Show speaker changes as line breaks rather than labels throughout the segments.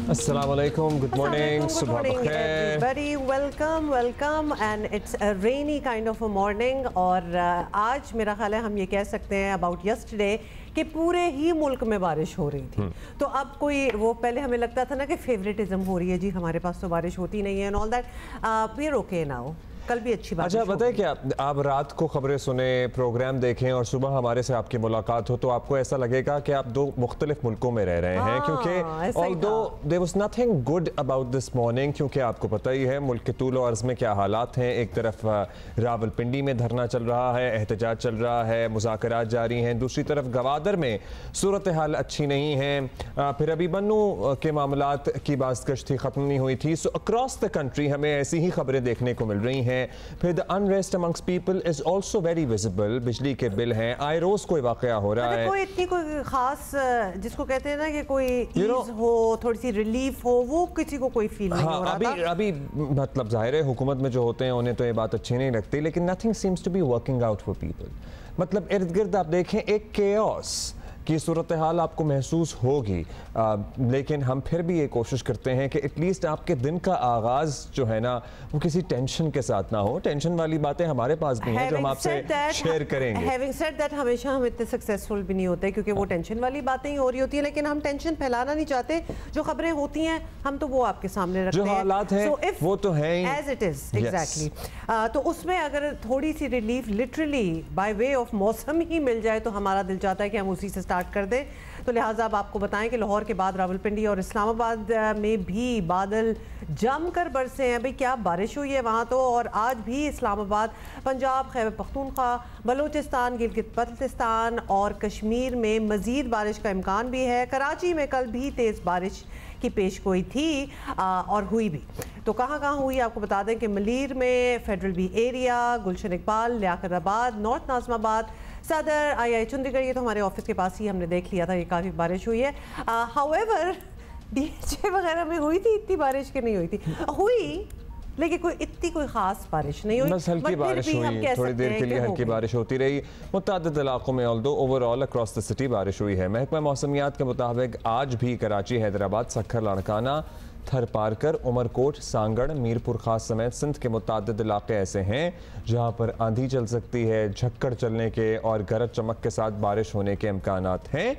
السلام علیکم, good morning, صبح بخیر.
Very welcome and it's a rainy kind of a morning. اور آج میرا خیال ہے ہم یہ کہہ سکتے ہیں about yesterday کہ پورے ہی ملک میں بارش ہو رہی تھی. تو اب کوئی وہ پہلے ہمیں لگتا تھا نا کہ فیوریٹزم ہو رہی ہے, جی ہمارے پاس تو بارش ہوتی نہیں ہے and all that. We are okay now. کل بھی اچھی بات.
اچھا بتائیں کیا آپ رات کو خبریں سنیں, پروگرام دیکھیں اور صبح ہمارے سے آپ کی ملاقات ہو تو آپ کو ایسا لگے گا کہ آپ دو مختلف ملکوں میں رہ رہے ہیں, کیونکہ although there was nothing good about this morning, کیونکہ آپ کو پتہ ہی ہے ملک کے طول و عرض میں کیا حالات ہیں. ایک طرف راولپنڈی میں دھرنا چل رہا ہے, احتجاج چل رہا ہے, مذاکرات جاری ہیں, دوسری طرف گوادر میں صورتحال اچھی نہیں ہے, پھر ابھی بنو کے معاملات کی بازگشت ختم نہیں ہوئی تھی. سو اکراس دا کنٹری ہمیں ایسی ہی خبریں دیکھنے کو مل رہی ہیں. پھر the unrest amongst people is also very visible. بجلی کے بل ہیں, آئے روز کوئی واقعہ ہو رہا ہے.
کوئی اتنی کوئی خاص جس کو کہتے ہیں نا کہ کوئی ایز ہو, تھوڑی سی ریلیف ہو, وہ کسی کو کوئی فیل نہیں ہو رہا تھا.
ابھی مطلب ظاہر ہے حکومت میں جو ہوتے ہیں انہیں تو یہ بات اچھی نہیں لگتی, لیکن nothing seems to be working out for people. مطلب ارد گرد آپ دیکھیں ایک chaos کی صورتحال آپ کو محسوس ہوگی, لیکن ہم پھر بھی یہ کوشش کرتے ہیں کہ ایٹ لیسٹ آپ کے دن کا آغاز جو ہے نا وہ کسی ٹینشن کے ساتھ نہ ہو. ٹینشن والی باتیں ہمارے پاس بھی ہیں جو ہم آپ سے شیئر کریں گے.
Having said that, ہمیشہ ہم اتنے سکسیسفل بھی نہیں ہوتے کیونکہ وہ ٹینشن والی باتیں ہی ہو رہی ہوتی ہیں, لیکن ہم ٹینشن پھیلانا نہیں چاہتے. جو خبریں ہوتی ہیں ہم تو وہ آپ کے سامنے رکھتے ہیں,
جو حالات ہیں وہ تو ہیں
ایز اٹ از. ایگزیکٹلی. تو اس میں اگر تھوڑی سی relief literally by way of موسم ہی مل جائے تو ہمارا دل چاہتا ہے کہ ہم اسی سے سٹارٹ کر دیں. تو لہٰذا اب آپ کو بتائیں کہ لاہور کے بعد راولپنڈی اور اسلام آباد میں بھی بادل جم کر برسے ہیں. بھئی کیا بارش ہوئی ہے وہاں تو, اور آج بھی اسلام آباد, پنجاب, خیبر پختونخوا, بلوچستان, گلگت بلتستان اور کشمیر میں مزید بارش کا امکان بھی ہے. کراچی میں کل بھی تیز بارش کی پیش گوئی تھی اور ہوئی بھی. تو کہاں کہاں ہوئی آپ کو بتا دیں کہ ملیر میں, federal be area, Gulshan Iqbal, لیاقت آباد, نارتھ ناظم آباد, صدر, آئی چندی گڑھ, یہ تو ہمارے آفس کے پاس ہی ہم نے دیکھ لیا تھا, یہ کافی بارش ہوئی ہے. however ڈی ایچ اے وغیرہ میں ہوئی تھی اتنی بارش کے نہیں ہوئی تھی, ہوئی لیکن کوئی اتنی کوئی خاص بارش نہیں ہوئی,
بس ہلکی بارش ہوئی, تھوڑی دیر کے لیے ہلکی بارش ہوتی رہی متعدد علاقوں میں. although overall across the city بارش ہوئی ہے. محکمہ موسمیات کے مطابق آج بھی کراچی, حیدرآباد, سکھر, لاڑکانہ, تھر پارکر, عمر کوٹ, سانگڑ, میرپور خاص سمیت سندھ کے متعدد علاقے ایسے ہیں جہاں پر آندھی چل سکتی ہے, جھکڑ چلنے کے اور گرج چمک کے ساتھ بارش ہونے کے امکانات ہیں.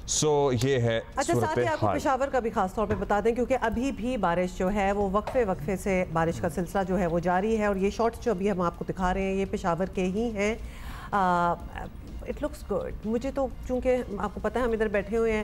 سو یہ ہے
اچھا, ساتھ ہی آپ کو پشاور کا بھی خاص طور پہ بتا دیں کیونکہ ابھی بھی بارش جو ہے وہ وقفے سے بارش کا سلسلہ جو ہے وہ جاری ہے, اور یہ شارٹس جو ابھی ہم آپ کو دکھا رہے ہیں یہ پشاور کے ہی ہیں. It looks good. مجھے تو چونکہ آپ کو پتہ ہے ہم ادھر بیٹھے ہوئے ہیں,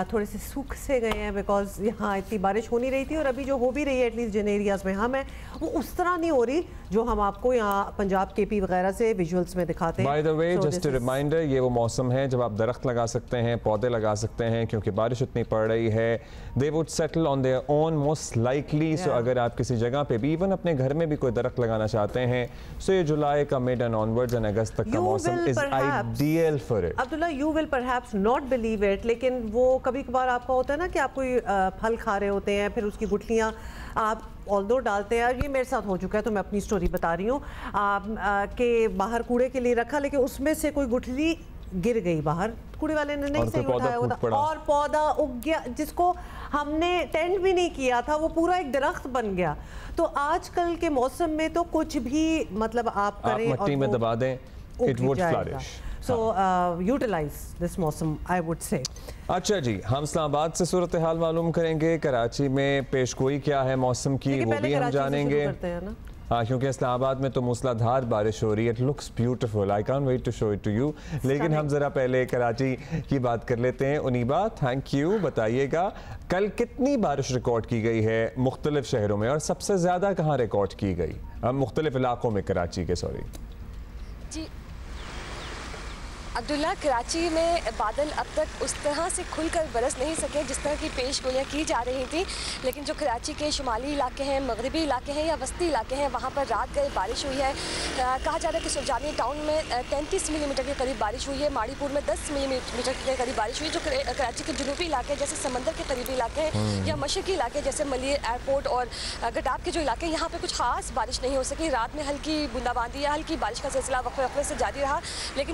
تھوڑے سے سوکھ سے گئے ہیں بیکاز یہاں اتنی بارش ہو نہیں رہی تھی, اور ابھی جو ہو بھی رہی ہے ایٹ لیسٹ جن ایریاز میں ہم ہیں وہ اس طرح نہیں ہو رہی جو ہم آپ کو یہاں پنجاب کے پی وغیرہ سے ویژولز میں دکھاتے ہیں.
By the way just a reminder, یہ وہ موسم ہے جب آپ درخت لگا سکتے ہیں, پودے لگا سکتے ہیں, کیونکہ بارش اتنی پڑ رہی ہے. They would settle on their own most likely. So اگر آپ کسی جگہ پہ بھی ایون اپنے گھر میں بھی کوئی درخت لگانا چاہتے ہیں, سو یہ جولائی کا مڈ اینڈ آنورڈز اینڈ اگست تک کا موسم is ideal for it.
Abdullah you will perhaps not believe it, لیکن وہ کبھی کبھار آپ کا ہوتا ہے نا کہ آپ کوئی پھل کھا رہے ہوتے ہیں, پھر اس کی گٹھلیاں آپ although ڈالتے ہیں, یہ میرے ساتھ ہو چکا ہے تو میں اپنی سٹوری بتا رہی ہوں, کہ باہر کوڑے کے لیے رکھا لیکن اس میں سے کوئی گٹھلی گر گئی باہر, کوڑے والے نے نہیں صحیح اٹھایا ہوتا اور پودا اگ گیا جس کو ہم نے ٹینڈ بھی نہیں کیا تھا, وہ پورا ایک درخت بن گیا. تو آج کل کے موسم میں تو کچھ بھی مطلب آپ کریں
اور مٹی میں دبا دیں, it would flourish.
So utilize this موسم I would say.
اچھا جی, ہم اسلام آباد سے صورتحال معلوم کریں گے. کراچی میں پیش گوئی کیا ہے موسم کی وہ بھی ہم جانیں گے. ہاں, کیونکہ اسلام آباد میں تو موسلا دھار بارش ہو رہی ہے. It looks beautiful. I can't wait to show it to you. لیکن ہم ذرا پہلے کراچی کی بات کر لیتے ہیں. انیبا, تھینک یو, بتائیے گا کل کتنی بارش ریکارڈ کی گئی ہے مختلف شہروں میں, اور سب سے زیادہ کہاں ریکارڈ کی گئی مختلف علاقوں میں کراچی کے؟ سوری
جی عبداللہ, کراچی میں بادل اب تک اس طرح سے کھل کر برس نہیں سکے جس طرح کی پیش گوئیاں کی جا رہی تھیں, لیکن جو کراچی کے شمالی علاقے ہیں, مغربی علاقے ہیں یا وسطی علاقے ہیں, وہاں پر رات گئے بارش ہوئی ہے. کہا جا رہا ہے کہ سرجانی ٹاؤن میں 33 ملی میٹر کے قریب بارش ہوئی ہے, ماڑی پور میں 10 ملی میٹر کے قریب بارش ہوئی. جو کراچی کے جنوبی علاقے جیسے سمندر کے قریبی علاقے ہیں یا مشرقی علاقے جیسے ملیر ایئرپورٹ اور گٹاب کے جو علاقے ہیں, یہاں پہ کچھ خاص بارش نہیں ہو سکی. رات میں ہلکی بوندا باندی یا ہلکی بارش کا سلسلہ وقفے وقفے سے جاری رہا, لیکن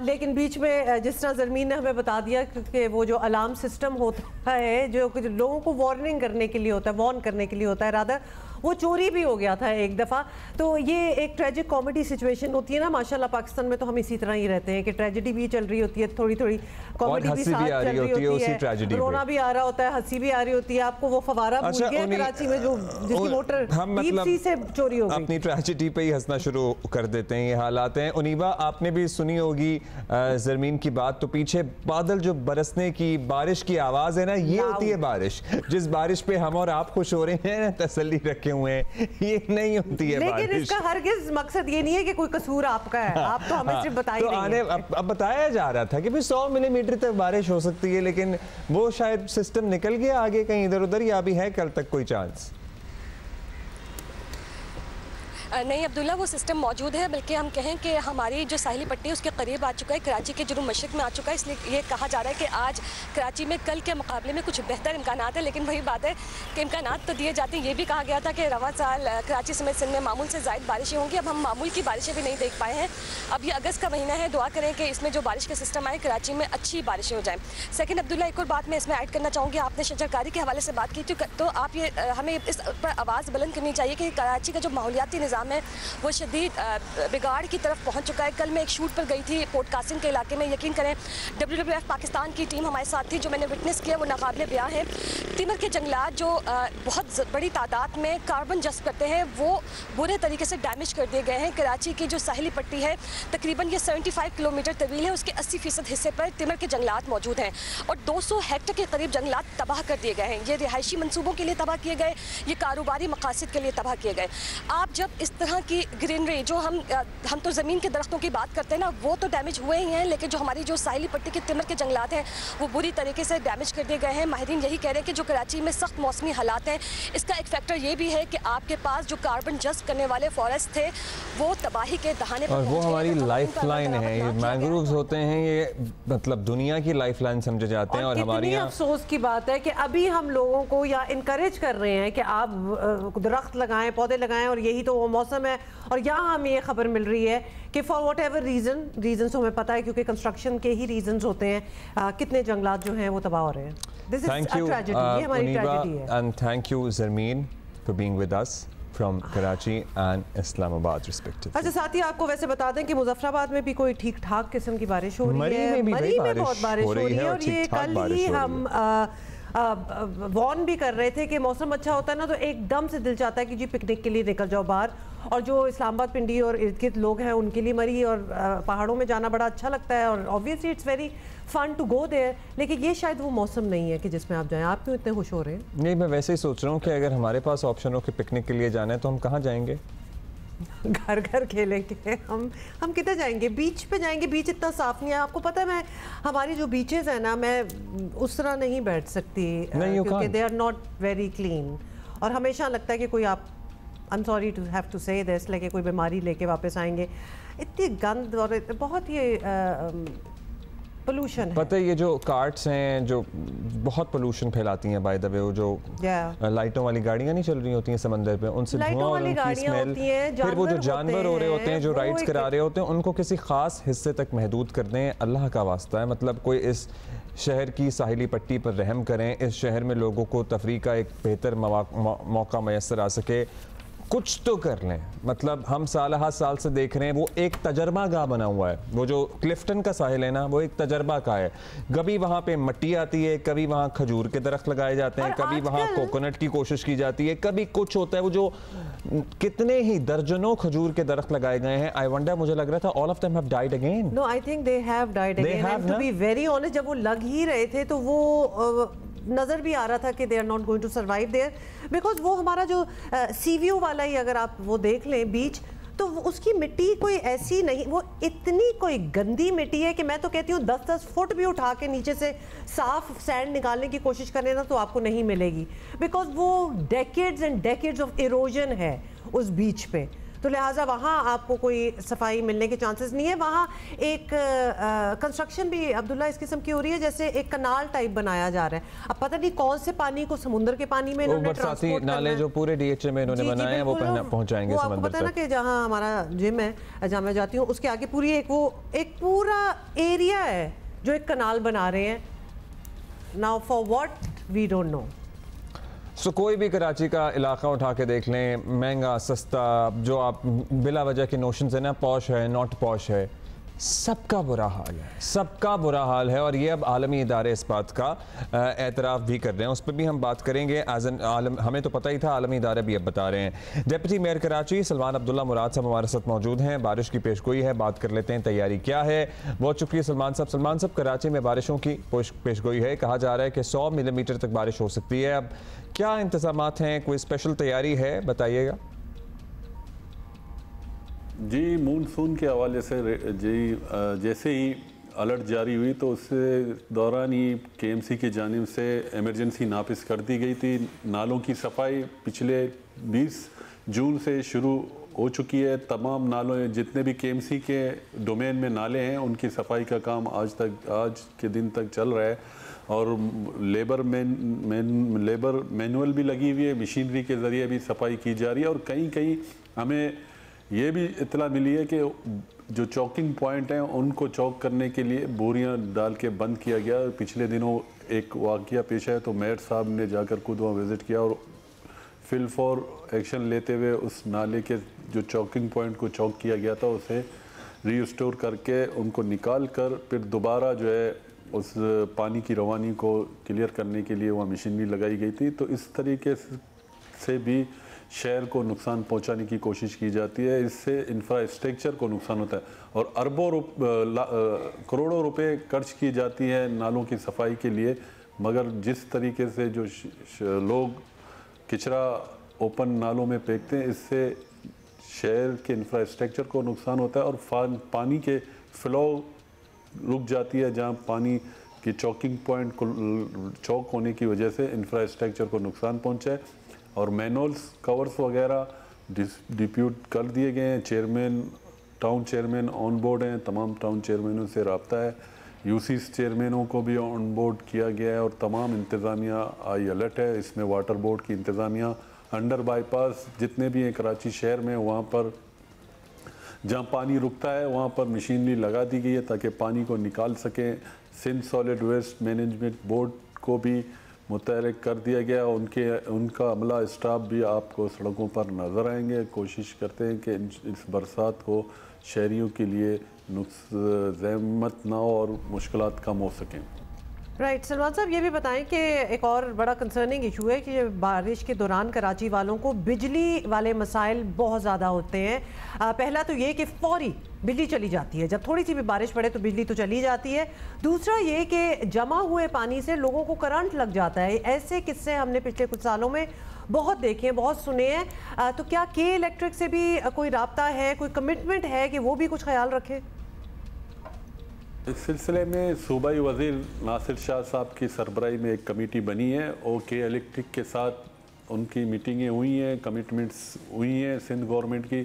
لیکن بیچ میں جس طرح زرمین نے ہمیں بتا دیا کہ وہ جو الارم سسٹم ہوتا ہے جو لوگوں کو وارننگ کرنے کے لیے ہوتا ہے، وارن کرنے کے لیے ہوتا ہے، رادر وہ چوری بھی ہو گیا تھا ایک دفعہ. تو یہ ایک ٹریجک کامیڈی سچویشن ہوتی ہے نا ماشاءاللہ. پاکستان میں تو ہم اسی طرح ہی رہتے ہیں کہ ٹریجڈی بھی چل رہی ہوتی ہے، تھوڑی تھوڑی کامیڈی بھی ساتھ چل رہی ہوتی ہے، رونا بھی آ رہا ہوتا ہے، ہنسی بھی آ رہی ہوتی ہے. آپ کو وہ فوارہ بھول گیا کراچی میں جو جس کی موٹر ڈیپ سی سے چوری ہو گئی.
اپنی ٹریجڈی پہ ہی ہنسنا شروع کر دیتے ہیں، یہ حالات ہیں. انیبا آپ نے بھی سنی ہوگی زرمین کی بات، تو پیچھے بادل جو برسنے کی بارش کی آواز ہے نا، یہ ہوتی ہے بارش. جس بارش پہ ہم اور آپ خوش ہو رہے ہیں، تسلی رکھے ہوئے ہیں، یہ نہیں ہوتی ہے بارش.
لیکن اس کا ہرگز مقصد یہ نہیں ہے کہ کوئی قصور آپ کا ہے، آپ تو ہمیں صرف بتا ہی رہی ہیں.
اب بتایا جا رہا تھا کہ 100 ملی میٹر تک بارش ہو سکتی ہے، لیکن وہ شاید سسٹم نکل گیا آگے کہیں ادھر ادھر، یا بھی ہے کل تک کوئی چانس؟
نہیں عبداللہ، وہ سسٹم موجود ہے، بلکہ ہم کہیں کہ ہماری جو ساحلی پٹی ہے اس کے قریب آ چکا ہے، کراچی کے جنوب مشرق میں آ چکا ہے. اس لیے یہ کہا جا رہا ہے کہ آج کراچی میں کل کے مقابلے میں کچھ بہتر امکانات ہیں. لیکن وہی بات ہے کہ امکانات تو دیے جاتے ہیں. یہ بھی کہا گیا تھا کہ رواں سال کراچی سمیت سندھ میں معمول سے زائد بارشیں ہوں گی. اب ہم معمول کی بارشیں بھی نہیں دیکھ پائے ہیں. اب یہ اگست کا مہینہ ہے، دعا کریں کہ اس میں جو بارش کا سسٹم آئے کراچی میں اچھی بارشیں ہو جائیں. سیکنڈ عبداللہ، ایک اور بات میں اس میں ایڈ کرنا چاہوں گی. آپ نے شجرکاری کے حوالے سے بات کی تھی، تو آپ یہ ہمیں اس پر آواز بلند کرنی چاہیے کہ کراچی کا جو ماحولیاتی نظام ہے وہ شدید بگاڑ کی طرف پہنچ چکا ہے. کل میں ایک شوٹ پر گئی تھی پورٹ قاسم کے علاقے میں. یقین کریں WWF پاکستان کی ٹیم ہمارے ساتھ تھی. جو میں نے وٹنس کیا وہ ناقابل بیاں ہے. تیمر کے جنگلات جو بہت بڑی تعداد میں کاربن جذب کرتے ہیں وہ برے طریقے سے ڈیمیج کر دیے گئے ہیں. کراچی کی جو ساحلی پٹی ہے تقریباً یہ 75 کلومیٹر طویل ہے. اس کے 80% حصے پر تیمر کے جنگلات موجود ہیں اور 200 ہیکٹر کے قریب جنگلات تباہ کر دیے گئے ہیں. یہ رہائشی منصوبوں کے لیے تباہ کیے گئے، یہ کاروباری مقاصد کے لیے تباہ کیے گئے. آپ جب اس طرح کی گرینری جو ہم تو زمین کے درختوں کی بات کرتے ہیں نا، وہ تو ڈیمیج ہوئے ہی ہیں، لیکن جو ہماری جو ساحلی پٹی کے تیمر کے جنگلات ہیں وہ بری طریقے سے ڈیمیج کر دیے گئے ہیں. ماہرین یہی کہہ رہے ہیں کہ جو کراچی میں سخت موسمی حالات ہیں اس کا ایک فیکٹر یہ بھی ہے کہ آپ کے پاس جو کاربن جذب کرنے والے فارسٹ تھے وہ تباہی کے دہانے پر،
اور وہ ہماری لائف لائن ہے. یہ مینگرووز ہوتے ہیں، یہ مطلب دنیا کی لائف لائن سمجھے جاتے ہیں. اور ہماری
افسوس کی بات ہے کہ ابھی ہم لوگوں کو یا انکریج کر رہے ہیں کہ آپ درخت لگائیں، پودے لگائیں، اور یہی تو وہ موسم ہے. اور یہاں ہمیں یہ خبر مل رہی ہے کہ فار واٹ ایور ریزنز ہمیں پتہ ہے کیونکہ کنسٹرکشن کے ہی ریزنز ہوتے ہیں، کتنے جنگلات جو ہیں وہ تباہ ہو رہے ہیں. دس از اے ٹریجڈی، یہ ہماری ٹریجڈی ہے.
And thank you Zarmeen for being with us from Karachi and Islamabad respectively.
اچھا ساتھی، آپ کو ویسے بتا دیں کہ مظفر آباد میں بھی کوئی ٹھیک ٹھاک قسم کی بارش ہو رہی ہے، مری میں بہت بارش ہو رہی ہے. اور یہ کل ہی ہم وارن بھی کر رہے تھے کہ موسم اچھا ہوتا ہے نا تو ایک دم سے دل چاہتا ہے کہ جی پکنک کے لیے نکل جاؤ باہر. اور جو اسلام آباد پنڈی اور ارد گرد لوگ ہیں ان کے لیے مری اور پہاڑوں میں جانا بڑا اچھا لگتا ہے، اور obviously it's very fun to go there. لیکن یہ شاید وہ موسم نہیں ہے کہ جس میں آپ جائیں. آپ کیوں اتنے خوش ہو رہے ہیں؟
نہیں، میں ویسے ہی سوچ رہا ہوں کہ اگر ہمارے پاس آپشن ہو کہ پکنک کے لیے جانا ہے تو ہم کہاں جائیں گے؟
گھر گھر کھیلیں گے. ہم کدھر جائیں گے؟ بیچ پہ جائیں گے. بیچ اتنا صاف نہیں ہے. آپ کو پتہ ہے میں ہماری جو بیچز ہیں نا، میں اس طرح نہیں بیٹھ سکتی کیونکہ they are not very clean. اور ہمیشہ لگتا ہے کہ کوئی آپ I'm sorry to have to say this، لیکن کوئی بیماری لے کے واپس آئیں گے. اتنی گند اور بہت یہ پولوشن ہے.
پتہ ہے یہ جو کارٹس ہیں جو بہت پولوشن پھیلاتی ہیں، بائی دا وے، وہ جو لائٹوں والی گاڑیاں نہیں چل رہی ہوتی ہیں سمندر پہ، ان سے دھواں اور ان کی اسمیل، پھر وہ جو جانور ہو رہے ہوتے ہیں جو رائڈز کرا رہے ہوتے ہیں ان کو کسی خاص حصے تک محدود کر دیں. اللہ کا واسطہ ہے، مطلب کوئی اس شہر کی ساحلی پٹی پر رحم کریں. اس شہر میں لوگوں کو تفریح کا ایک بہتر موقع میسر آ سکے. کچھ تو کر لیں. مطلب ہم سالہ سال سے دیکھ رہے ہیں، وہ ایک تجربہ گاہ بنا ہوا ہے. وہ جو کلفٹن کا ساحل ہے نا، وہ ایک تجربہ کا ہے. کبھی وہاں پہ مٹی آتی ہے، کبھی وہاں کھجور کے درخت لگائے جاتے ہیں، کبھی وہاں کوکونٹ کی کوشش کی جاتی ہے، کبھی کچھ ہوتا ہے. وہ جو کتنے ہی درجنوں کھجور کے درخت لگائے گئے ہیں. آئی ونڈر، مجھے لگ رہا تھا all of them have died again.
No, I think they have died again. And to be very honest، جب وہ لگ ہی رہے تھے تو وہ نظر بھی آ رہا تھا کہ they are not going to survive there because وہ ہمارا جو سی ویو والا ہی اگر آپ وہ دیکھ لیں بیچ، تو اس کی مٹی کوئی ایسی نہیں، وہ اتنی کوئی گندی مٹی ہے کہ میں تو کہتی ہوں 10-10 فٹ بھی اٹھا کے نیچے سے صاف سینڈ نکالنے کی کوشش کرنے نا تو آپ کو نہیں ملے گی، بیکاز وہ decades and decades of erosion ہے اس بیچ پہ. تو لہٰذا وہاں آپ کو کوئی صفائی ملنے کے چانسز نہیں ہے. وہاں ایک کنسٹرکشن بھی عبداللہ اس قسم کی ہو رہی ہے جیسے ایک کنال ٹائپ بنایا جا رہا ہے. اب پتہ نہیں کون سے پانی کو سمندر کے پانی میں انہوں نے
برساتی نالے جو پورے ڈی ایچ اے میں انہوں نے بنائے ہیں وہ پہنچائیں گے سمندر تک.
پتہ نا کہ جہاں ہمارا جم ہے جہاں میں جاتی ہوں اس کے آگے پوری ایک پورا ایریا ہے جو ایک کنال بنا رہے ہیں. Now for what we don't know.
کوئی بھی کراچی کا علاقہ اٹھا کے دیکھ لیں, مہنگا سستا, جو آپ بلا وجہ کے نوشنز ہیں نا, پوش ہے ناٹ پوش ہے, سب کا برا حال ہے, سب کا برا حال ہے. اور یہ اب عالمی ادارے اس بات کا اعتراف بھی کر رہے ہیں, اس پہ بھی ہم بات کریں گے. ہمیں تو پتہ ہی تھا, عالمی ادارے بھی اب بتا رہے ہیں. ڈپٹی میئر کراچی سلمان عبداللہ مراد صاحب ہمارے ساتھ موجود ہیں. بارش کی پیشگوئی ہے, بات کر لیتے ہیں تیاری کیا ہے. بہت شکریہ سلمان صاحب. سلمان صاحب, کراچی میں بارشوں کی پیشگوئی ہے, کہا جا رہا ہے کہ 100 ملی میٹر تک بارش ہو سکتی ہے. اب کیا انتظامات ہیں, کوئی اسپیشل تیاری ہے, بتائیے گا.
جی, مونسون کے حوالے سے جیسے ہی الرٹ جاری ہوئی تو اس دوران ہی کے ایم سی کی جانب سے ایمرجنسی نافذ کر دی گئی تھی. نالوں کی صفائی پچھلے 20 جون سے شروع ہو چکی ہے. تمام نالوں جتنے بھی کے ایم سی کے ڈومین میں نالے ہیں ان کی صفائی کا کام آج کے دن تک چل رہا ہے. اور لیبر مینول بھی لگی ہوئی ہے, مشینری کے ذریعے بھی صفائی کی جا رہی ہے. اور کہیں ہمیں یہ بھی اطلاع ملی ہے کہ جو چوکنگ پوائنٹ ہیں ان کو چوک کرنے کے لیے بوریاں ڈال کے بند کیا گیا. پچھلے دنوں ایک واقعہ پیش ہے تو میئر صاحب نے جا کر خود وہاں وزٹ کیا اور فل فور ایکشن لیتے ہوئے اس نالے کے جو چوکنگ پوائنٹ کو چوک کیا گیا تھا اسے ری اسٹور کر کے ان کو نکال کر پھر دوبارہ جو ہے اس پانی کی روانی کو کلیئر کرنے کے لیے وہاں مشینری لگائی گئی تھی. تو اس طریقے سے بھی شہر کو نقصان پہنچانے کی کوشش کی جاتی ہے. اس سے انفراسٹرکچر کو نقصان ہوتا ہے اور اربوں کروڑوں روپے خرچ کی جاتی ہے نالوں کی صفائی کے لیے. مگر جس طریقے سے جو لوگ کچرا اوپن نالوں میں پھینکتے ہیں اس سے شہر کے انفراسٹرکچر کو نقصان ہوتا ہے اور پانی کے فلو رک جاتی ہے. جہاں پانی کی چوکنگ پوائنٹ کو چوک ہونے کی وجہ سے انفراسٹرکچر کو نقصان پہنچا ہے. اور مینولز کورز وغیرہ ڈپیوٹ کر دیے گئے ہیں. ٹاؤن چیئرمین آن بورڈ ہیں, تمام ٹاؤن چیئرمینوں سے رابطہ ہے. یو سیز چیئرمینوں کو بھی آن بورڈ کیا گیا ہے اور تمام انتظامیہ آئی الرٹ ہے. اس میں واٹر بورڈ کی انتظامیہ انڈر بائی پاس جتنے بھی ہیں کراچی شہر میں, وہاں پر جہاں پانی رکتا ہے وہاں پر مشینری لگا دی گئی ہے تاکہ پانی کو نکال سکیں. Sindh solid waste management board کو بھی متحرک کر دیا گیا. ان کا عملہ اسٹاف بھی آپ کو سڑکوں پر نظر آئیں گے. کوشش کرتے ہیں کہ اس برسات کو شہریوں کے لیے زحمت نہ ہو اور مشکلات کم ہو سکیں.
رائٹ, سلمان صاحب یہ بھی بتائیں کہ ایک اور بڑا کنسرننگ ایشو ہے کہ بارش کے دوران کراچی والوں کو بجلی والے مسائل بہت زیادہ ہوتے ہیں. پہلا تو یہ کہ فوری بجلی چلی جاتی ہے, جب تھوڑی سی بھی بارش پڑے تو بجلی تو چلی جاتی ہے. دوسرا یہ کہ جمع ہوئے پانی سے لوگوں کو کرنٹ لگ جاتا ہے. ایسے قصے ہم نے پچھلے کچھ سالوں میں بہت دیکھے ہیں, بہت سنے ہیں. تو کیا کے الیکٹرک سے بھی کوئی رابطہ ہے, کوئی کمٹمنٹ ہے کہ وہ بھی کچھ خیال رکھے؟
اس سلسلے میں صوبائی وزیر ناصر شاہ صاحب کی سربراہی میں ایک کمیٹی بنی ہے اور کے الیکٹرک کے ساتھ ان کی میٹنگیں ہوئی ہیں, کمٹمنٹس ہوئی ہیں سندھ گورنمنٹ کی.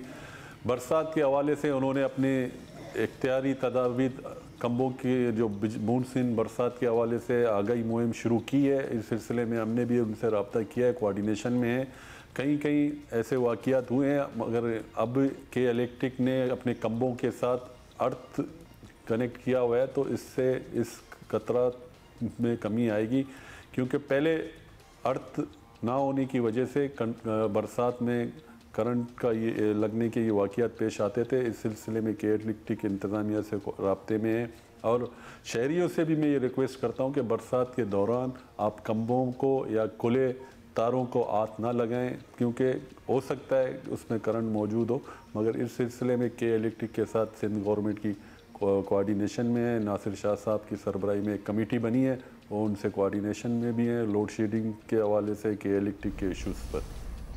برسات کے حوالے سے انہوں نے اپنے اختیاری تدابیر کمبوں کی جو مونسون برسات کے حوالے سے آگاہی مہم شروع کی ہے. اس سلسلے میں ہم نے بھی ان سے رابطہ کیا ہے, کوارڈینیشن میں ہے. کہیں ایسے واقعات ہوئے ہیں مگر اب کے الیکٹرک نے اپنے کمبوں کے ساتھ ارتھ کنیکٹ کیا ہوا ہے تو اس سے اس خطرات میں کمی آئے گی, کیونکہ پہلے ارتھ نہ ہونے کی وجہ سے برسات میں کرنٹ کا یہ لگنے کے یہ واقعات پیش آتے تھے. اس سلسلے میں کے الیکٹرک انتظامیہ سے رابطے میں ہیں اور شہریوں سے بھی میں یہ ریکویسٹ کرتا ہوں کہ برسات کے دوران آپ کمبوں کو یا کھلے تاروں کو ہاتھ نہ لگائیں, کیونکہ ہو سکتا ہے اس میں کرنٹ موجود ہو. مگر اس سلسلے میں کے الیکٹرک کے ساتھ سندھ گورنمنٹ کی کوارڈینیشن میں ہے. ناصر شاہ صاحب کی سربراہی میں ایک کمیٹی بنی ہے, وہ ان سے کوارڈینیشن میں بھی ہیں لوڈ شیڈنگ کے حوالے سے کے الیکٹرک کے ایشوز پر.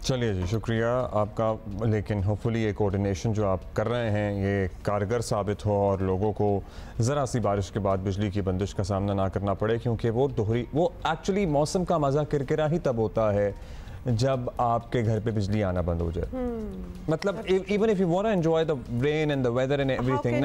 چلیے جی, شکریہ آپ کا. لیکن ہوپفلی یہ کوارڈینیشن جو آپ کر رہے ہیں یہ کارگر ثابت ہو اور لوگوں کو ذرا سی بارش کے بعد بجلی کی بندش کا سامنا نہ کرنا پڑے, کیونکہ وہ ایکچولی موسم کا مزہ کرکرا ہی تب ہوتا ہے جب آپ کے گھر پہ بجلی آنا بند ہو جائے. مطلب even if you want to enjoy the rain and the weather and everything,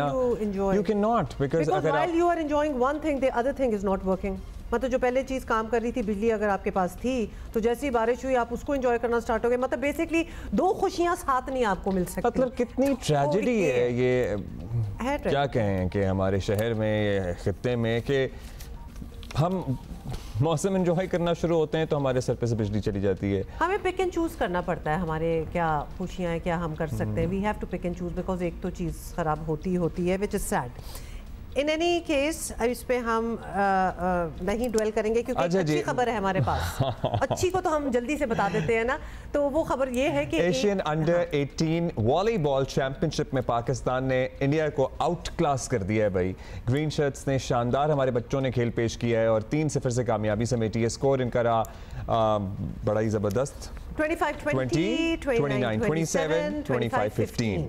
you cannot, because
while you are enjoying one thing, the other thing is not working. مطلب جو پہلے چیز کام کر رہی تھی بجلی اگر آپ کے پاس تھی تو جیسی بارش ہوئی آپ اس کو انجوائے کرنا سٹارٹ ہو گئے. مطلب بیسکلی دو خوشیاں ساتھ نہیں آپ کو مل سکتی.
مطلب کتنی ٹریجڈی ہے یہ, کیا کہیں کہ ہمارے شہر میں, خطے میں, کہ ہم موسم انجوائے کرنا شروع ہوتے ہیں تو ہمارے سر پہ سے بجلی چلی جاتی ہے.
ہمیں پک اینڈ چوز کرنا پڑتا ہے ہمارے کیا خوشیاں ہیں, کیا ہم کر سکتے ہیں. We have to pick and choose because ایک تو چیز خراب ہوتی ہے which is sad. In any case اس پہ ہم نہیں ڈویل کریں گے کیونکہ اچھی خبر ہے ہمارے پاس. اچھی کو تو ہم جلدی سے بتا دیتے ہیں نا. تو وہ خبر یہ ہے کہ
ایشین انڈر 18 والی بال چیمپئن شپ میں پاکستان نے انڈیا کو آؤٹ کلاس کر دیا ہے بھائی. گرین شرٹس نے شاندار, ہمارے بچوں نے کھیل پیش کیا ہے اور 3-0 سے کامیابی سمیٹی ہے. اسکور ان کا رہا بڑا ہی زبردست,
25-20, 29-27, 25-15.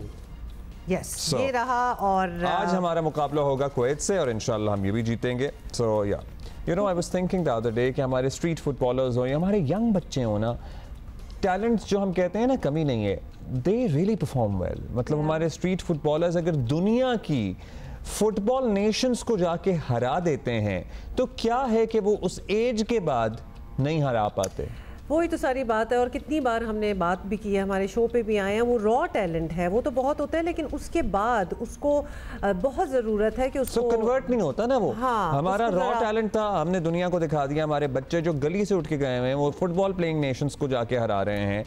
یس, یہ رہا. اور
آج ہمارا مقابلہ ہوگا کویت سے اور انشاءاللہ ہم یہ بھی جیتیں گے. So yeah you know I was thinking the other day کہ ہمارے اسٹریٹ فٹ بالرز ہوں یا ہمارے ینگ بچے ہوں نا, ٹیلنٹ جو ہم کہتے ہیں نا کمی نہیں ہے, دے ریئلی پرفارم ویل. مطلب ہمارے اسٹریٹ فٹ بالرز اگر دنیا کی فٹ بال نیشنز کو جا کے ہرا دیتے ہیں تو کیا ہے کہ وہ اس ایج کے بعد نہیں ہرا پاتے.
وہی تو ساری بات ہے. اور کتنی بار ہم نے بات بھی کی ہے, ہمارے شو پہ بھی آئے ہیں. وہ را ٹیلنٹ ہے, وہ تو بہت ہوتا ہے, لیکن اس کے بعد اس کو بہت ضرورت ہے کہ اس کو
کنورٹ نہیں ہوتا نا. وہ ہمارا را ٹیلنٹ تھا, ہم نے دنیا کو دکھا دیا. ہمارے بچے جو گلی سے اٹھ کے گئے ہوئے ہیں وہ فٹ بال پلینگ نیشنز کو جا کے ہرا رہے ہیں.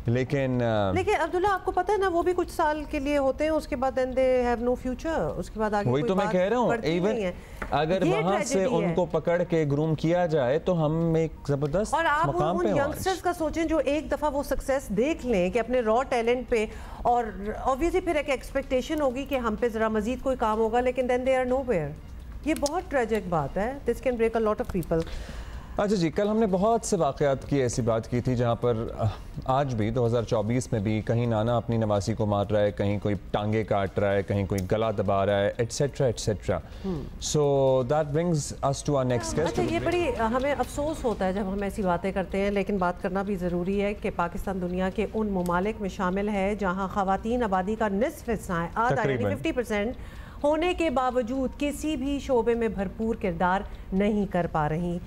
لیکن
عبداللہ آپ کو پتہ ہے نا, وہ بھی کچھ سال کے لیے ہوتے ہیں, اس کے بعد then they have no future. اس کے بعد آگے
وہی تو میں کہہ رہا ہوں, ایون اگر وہاں سے ان کو پکڑ کے گروم کیا جائے تو ہم ایک زبردست مقام پہ.
اور آپ ان ینگسٹرز کا سوچیں جو ایک دفعہ وہ سکسیس دیکھ لیں کہ اپنے را ٹیلنٹ پہ, اور obviously پھر ایک ایکسپیکٹیشن ہوگی کہ ہم پہ ذرا مزید کوئی کام ہوگا, لیکن then they are nowhere. یہ بہت ٹریجک بات ہے. This can break a lot of people.
اچھا جی, کل ہم نے بہت سے واقعات کی ایسی بات کی تھی جہاں پر آج بھی 2024 میں بھی کہیں نانا اپنی نواسی کو مار رہا ہے, کہیں کوئی ٹانگیں کاٹ رہا ہے, کہیں کوئی گلا دبا رہا ہے, etcetera etcetera. So that brings us to our next guest.
اچھا, یہ بڑی ہمیں افسوس ہوتا ہے جب ہم ایسی باتیں کرتے ہیں, لیکن بات کرنا بھی ضروری ہے کہ پاکستان دنیا کے ان ممالک میں شامل ہے جہاں خواتین آبادی کا نصف حصہ ہے, آدھا یعنی 50% ہونے کے باوجود کسی بھی شعبے میں بھرپور کردار نہیں کر پا رہی,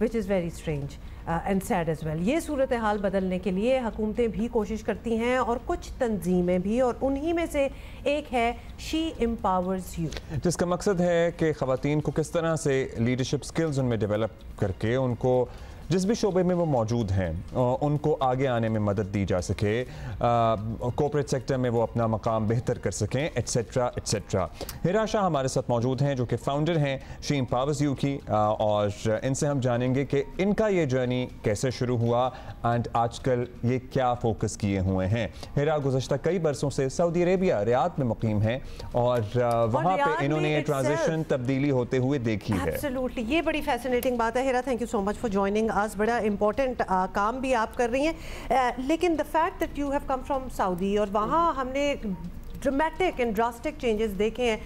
which is very strange and sad as well. یہ صورتحال بدلنے کے لیے حکومتیں بھی کوشش کرتی ہیں اور کچھ تنظیمیں بھی, اور انہی میں سے ایک ہے She Empowers You,
جس کا مقصد ہے کہ خواتین کو کس طرح سے لیڈرشپ سکلز ان میں ڈیولپ کر کے ان کو جس بھی شعبے میں وہ موجود ہیں ان کو آگے آنے میں مدد دی جا سکے, کورپوریٹ سیکٹر میں وہ اپنا مقام بہتر کر سکیں, ایٹسیٹرا ایٹسیٹرا. ہیرا شاہ ہمارے ساتھ موجود ہیں جو کہ فاؤنڈر ہیں She Empowers You کی, اور ان سے ہم جانیں گے کہ ان کا یہ جرنی کیسے شروع ہوا اینڈ آج کل یہ کیا فوکس کیے ہوئے ہیں. ہیرا گزشتہ کئی برسوں سے سعودی عربیہ ریاض میں مقیم ہیں اور وہاں پہ انہوں نے ٹرانزیشن تبدیلی ہوتے ہوئے دیکھی ہے.
ایبسلیوٹلی, یہ بڑی فیسنیٹنگ بات ہے. ہیرا, thank you so much for joining. بڑا امپورٹنٹ کام بھی آپ کر رہی ہیں, لیکن the fact that you have come from Saudi اور وہاں ہم نے ڈرامیٹک اینڈ ڈراسٹک چینجز دیکھے ہیں.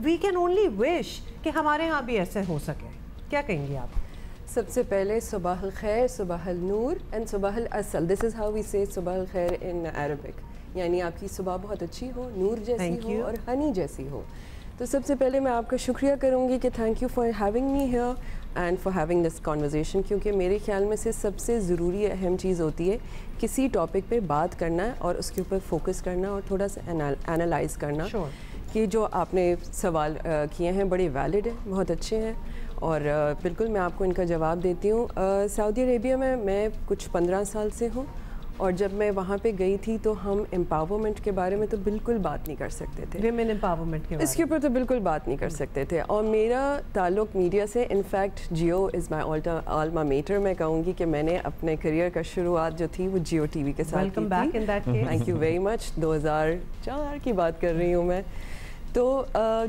وی کین اونلی وش کہ ہمارے ہاں بھی ایسے ہو سکے. کیا کہیں گے آپ؟
سب سے پہلے صباح الخیر, صباح النور اینڈ صباح العسل. دس از ہاؤ وی سے صباح الخیر ان عربک, یعنی آپ کی صبح بہت اچھی ہو, نور جیسی ہو اور ہنی جیسی ہو. تو سب سے پہلے میں آپ کا شکریہ کروں گی کہ thank you for having me here and for having this conversation, کیونکہ میرے خیال میں سے سب سے ضروری اہم چیز ہوتی ہے کسی ٹاپک پہ بات کرنا اور اس کے اوپر فوکس کرنا اور تھوڑا سا انالائز کرنا. کہ جو آپ نے سوال کیے ہیں بڑے ویلڈ ہیں, بہت اچھے ہیں, اور بالکل میں آپ کو ان کا جواب دیتی ہوں. سعودی عربیہ میں کچھ 15 سال سے ہوں, اور جب میں وہاں پہ گئی تھی تو ہم امپاورمنٹ کے بارے میں تو بالکل بات نہیں کر سکتے تھے.
ویمن امپاورمنٹ کے
اس کے اوپر تو بالکل بات نہیں کر سکتے تھے. اور میرا تعلق میڈیا سے, انفیکٹ جیو از مائی آلما میٹر. میں کہوں گی کہ میں نے اپنے کریئر کا شروعات جو تھی وہ جیو ٹی وی کے ساتھ کی تھی. Thank you very much. 2004 کی بات کر رہی ہوں میں. تو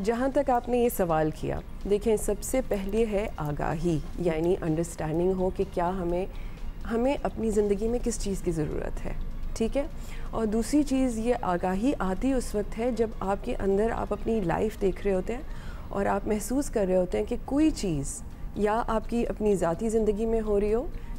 جہاں تک آپ نے یہ سوال کیا, دیکھیں سب سے پہلے ہے آگاہی, یعنی انڈرسٹینڈنگ ہو کہ کیا ہمیں اپنی زندگی میں کس چیز کی ضرورت ہے, ٹھیک ہے. اور دوسری چیز یہ آگاہی آتی اس وقت ہے جب آپ کے اندر آپ اپنی لائف دیکھ رہے ہوتے ہیں اور آپ محسوس کر رہے ہوتے ہیں کہ کوئی چیز یا آپ کی اپنی ذاتی زندگی میں ہو رہی ہو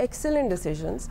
excellent decisions.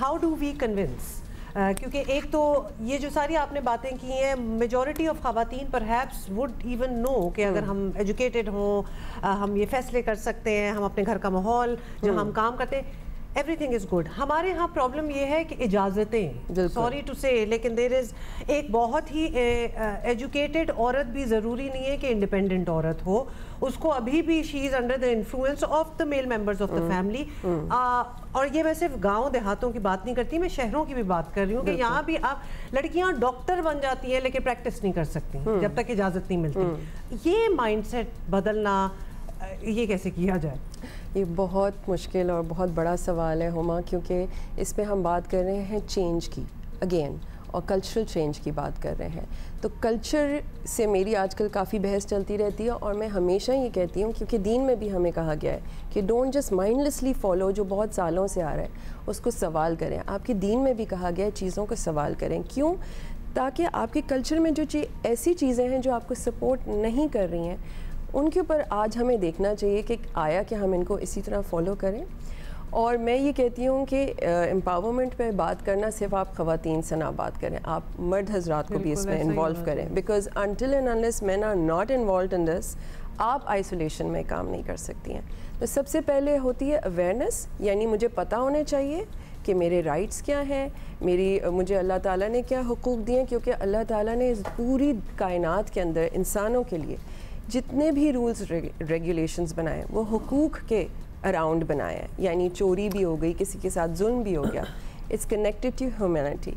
how do we convince کیونکہ ایک تو یہ جو ساری آپ نے باتیں کی ہیں میجورٹی آف خواتین پرہیپس وڈ ایون نو کہ اگر ہم ایجوکیٹڈ ہوں ہم یہ فیصلے کر سکتے ہیں, ہم اپنے گھر کا ماحول جہاں ہم کام کرتے ہیں ایوری تھنگ از گڈ. ہمارے ہاں پرابلم یہ ہے کہ اجازتیں, سوری ٹو سے, لیکن دیر از ایک بہت ہی ایجوکیٹڈ عورت بھی ضروری نہیں ہے کہ انڈیپینڈنٹ عورت ہو, اس کو ابھی بھی she is under the influence of the male members of the family. اور یہ میں صرف گاؤں دیہاتوں کی بات نہیں کرتی, میں شہروں کی بھی بات کر رہی ہوں کہ یہاں بھی آپ لڑکیاں ڈاکٹر بن جاتی ہیں لیکن پریکٹس نہیں کر سکتی جب تک اجازت نہیں ملتی. یہ مائنڈ سیٹ بدلنا یہ کیسے کیا جائے؟
یہ بہت مشکل اور بہت بڑا سوال ہے ہما, کیونکہ اس پہ ہم بات کر رہے ہیں چینج کی اگین, اور کلچرل چینج کی بات کر رہے ہیں. تو کلچر سے میری آج کل کافی بحث چلتی رہتی ہے, اور میں ہمیشہ یہ کہتی ہوں کیونکہ دین میں بھی ہمیں کہا گیا ہے کہ don't just mindlessly follow, جو بہت سالوں سے آ رہا ہے اس کو سوال کریں. آپ کے دین میں بھی کہا گیا ہے چیزوں کو سوال کریں. کیوں؟ تاکہ آپ کے کلچر میں جو ایسی چیزیں ہیں جو آپ کو سپورٹ نہیں کر رہی ہیں ان کے اوپر آج ہمیں دیکھنا چاہیے کہ آیا کہ ہم ان کو اسی طرح فالو کریں. اور میں یہ کہتی ہوں کہ امپاورمنٹ پہ بات کرنا صرف آپ خواتین سے نہ بات کریں, آپ مرد حضرات کو بھی اس میں انوالو کریں, because until and unless men are not involved in this آپ آئسولیشن میں کام نہیں کر سکتی ہیں. تو سب سے پہلے ہوتی ہے اویئرنیس, یعنی مجھے پتہ ہونے چاہیے کہ میرے رائٹس کیا ہیں, مجھے اللہ تعالیٰ نے کیا حقوق دیے ہیں, کیونکہ اللہ تعالیٰ نے اس پوری کائنات کے اندر انسانوں کے لیے جتنے بھی رولز ریگولیشنز بنائے وہ حقوق کے اراؤنڈ بنایا ہے. یعنی چوری بھی ہو گئی, کسی کے ساتھ ظلم بھی ہو گیا, اٹس کنیکٹڈ ٹو ہیومینٹی.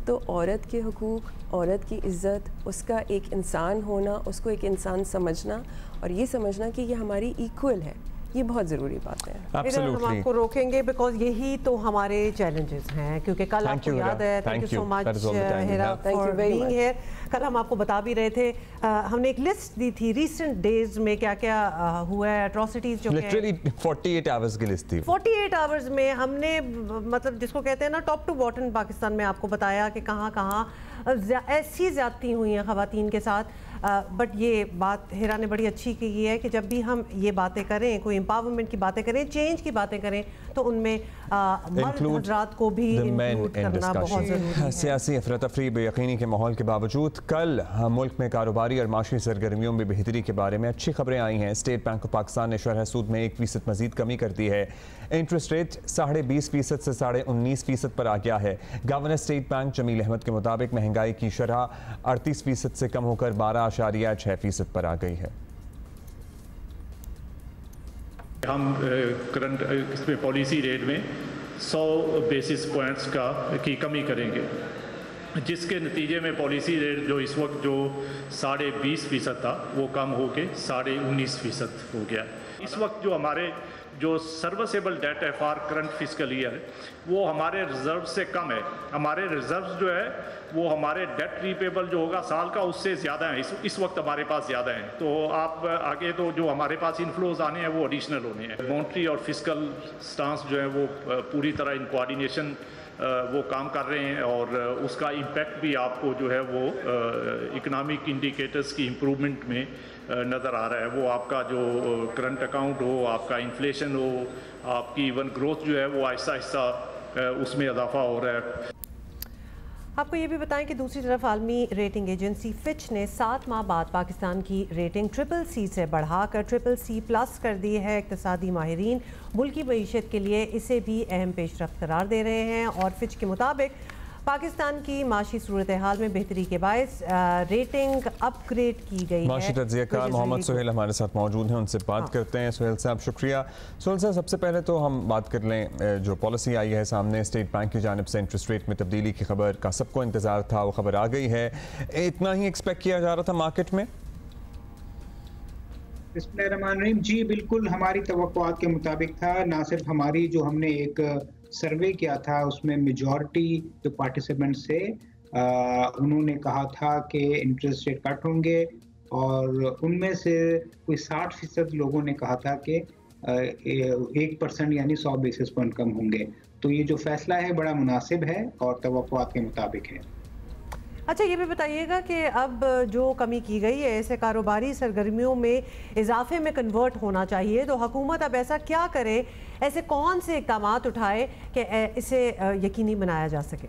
تو عورت کے حقوق, عورت کی عزت, اس کا ایک انسان ہونا, اس کو ایک انسان سمجھنا اور یہ سمجھنا کہ یہ ہماری ایکول ہے, یہ بہت ضروری بات ہے.
ہم آپ کو روکیں گے بیکاز یہی تو ہمارے چیلنجز ہیں, کیونکہ کل آپ کو یاد ہے, تھینک یو سو مچ ہیرا فار بینگ ہیئر. کل ہم آپ کو بتا بھی رہے تھے, ہم نے ایک لسٹ دی تھی ریسنٹ ڈیز میں کیا کیا ہوا ہے, ایٹراسٹیز جو
لٹرلی 48 آورز کی لسٹ تھی.
48 آورز میں ہم نے مطلب جس کو کہتے ہیں نا ٹاپ ٹو باٹم پاکستان میں آپ کو بتایا کہ کہاں کہاں ایسی زیادتی ہوئی ہیں خواتین کے ساتھ. بٹ یہ بات ہیرا نے بڑی اچھی کی ہے کہ جب بھی ہم یہ باتیں کریں, کوئی امپاورمنٹ کی باتیں کریں, چینج کی باتیں کریں, تو ان میں مرد حضرات کو بھی انکلوڈ کرنا بہت ضروری ہے.
سیاسی افراتفری بے یقینی کے ماحول کے باوجود کل ملک میں کاروباری اور معاشی سرگرمیوں میں بہتری کے بارے میں اچھی خبریں آئی ہیں. اسٹیٹ بینک آف پاکستان نے شرح سود میں 1% مزید کمی کر دی ہے. انٹرسٹ ریٹ 20.5% سے 19.5% پر آ گیا ہے. گورنر اسٹیٹ بینک جمیل احمد کے مطابق مہنگائی کی شرح 38% سے کم ہو کر 12.6% پر آ گئی ہے.
ہم کرنٹ اس میں پالیسی ریٹ میں 100 بیسس پوائنٹس کی کمی کریں گے, جس کے نتیجے میں پالیسی ریٹ جو اس وقت جو 20.5% تھا وہ کم ہو کے 19.5% ہو گیا. اس وقت جو ہمارے جو سروسیبل ڈیٹ ہے فار کرنٹ فسکل ایئر وہ ہمارے ریزرو سے کم ہے. ہمارے ریزروز جو ہے وہ ہمارے ڈیٹ ریپیبل جو ہوگا سال کا اس سے زیادہ ہیں, اس وقت ہمارے پاس زیادہ ہیں. تو آپ آگے تو جو ہمارے پاس انفلوز آنے ہیں وہ ایڈیشنل ہونے ہیں. مونٹری اور فسکل سٹانس جو ہے وہ پوری طرح ان کوآرڈینیشن وہ کام کر رہے ہیں, اور اس کا امپیکٹ بھی آپ کو جو ہے وہ اکنامک انڈیکیٹرز کی امپرومنٹ میں نظر آ رہا ہے. وہ آپ کا جو کرنٹ اکاؤنٹ ہو, آپ کا انفلیشن ہو, آپ کی ایون گروتھ جو ہے وہ آہستہ آہستہ اس میں اضافہ ہو رہا ہے.
آپ کو یہ بھی بتائیں کہ دوسری طرف عالمی ریٹنگ ایجنسی فچ نے 7 ماہ بعد پاکستان کی ریٹنگ CCC سے بڑھا کر CCC+ کر دی ہے. اقتصادی ماہرین ملکی معیشت کے لیے اسے بھی اہم پیش رفت قرار دے رہے ہیں, اور فچ کے مطابق پاکستان کی معاشی صورتحال میں بہتری کے باعث ریٹنگ اپ گریڈ کی گئی ہے.
معاشی تجزیہ کار محمد سہیل ہمارے ساتھ موجود ہیں, ان سے بات کرتے ہیں. سہیل صاحب شکریہ. سہیل صاحب سب سے پہلے تو ہم بات کر لیں, جو پالیسی آئی ہے سامنے اسٹیٹ بینک کی جانب سے انٹرسٹ ریٹ میں تبدیلی کی خبر کا سب کو انتظار تھا, وہ خبر آ گئی ہے. اتنا ہی ایکسپیکٹ کیا جا رہا تھا مارکیٹ میں؟
بسم اللہ الرحمن الرحیم. جی بالکل ہماری توقعات کے مطابق تھا. نہ صرف ہماری, جو ہم نے ایک سروے کیا تھا اس میں میجورٹی جو پارٹیسپینٹ سے انہوں نے کہا تھا کہ انٹرسٹ ریٹ کٹ ہوں گے, اور ان میں سے کوئی 60% لوگوں نے کہا تھا کہ 1% یعنی 100 بیسس پوائنٹ کم ہوں گے. تو یہ جو فیصلہ ہے بڑا مناسب ہے اور توقعات کے مطابق ہے.
اچھا یہ بھی بتائیے گا کہ اب جو کمی کی گئی ہے اسے کاروباری سرگرمیوں میں اضافے میں کنورٹ ہونا چاہیے, تو حکومت اب ایسا کیا کرے, ایسے کون سے اقدامات اٹھائے کہ اسے یقینی بنایا جا سکے؟